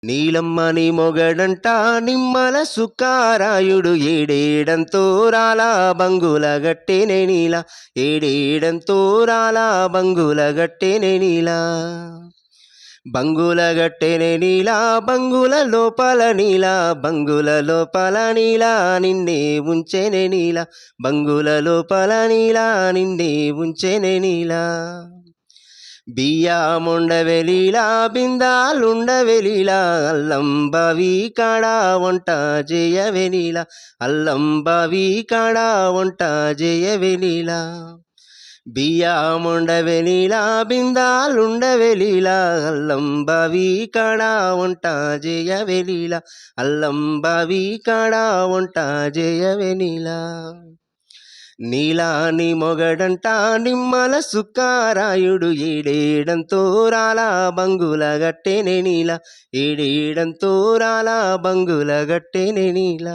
నీలమ్మని మొగడంట నిమ్మల సుకారాయుడు ఏడేడంతో రాలా బంగుల గట్టెనే నీల ఏడేడంతో రాలా బంగుల గట్టెనే నీల బంగుల గట్టెనే నీల బంగుల లోపల నీల బంగుల లోపల నీల నిన్నే ఉంచెనే నీల బంగుల లోపల నీల నిన్నే ఉంచెనే నీల బియ్యముండవెలీలా బిందాలుండవెలీలా అల్లంబావి కాడా వంట చేయవెలీలా అల్లంబావి కాడా వంట చేయవెలీలా బియ్యముండవెలీలా బిందాలుండవెలీలా అల్లంబావి కాడా వంట చేయవెలీలా అల్లంబావి కాడా వంట చేయవెలీలా నీలాని మొగడంట నిమ్మల సుకారాయుడు ఏడేడంతో రాలా బంగుల గట్టెనే నీల ఏడేడంతో రాలా బంగుల గట్టెనే నీల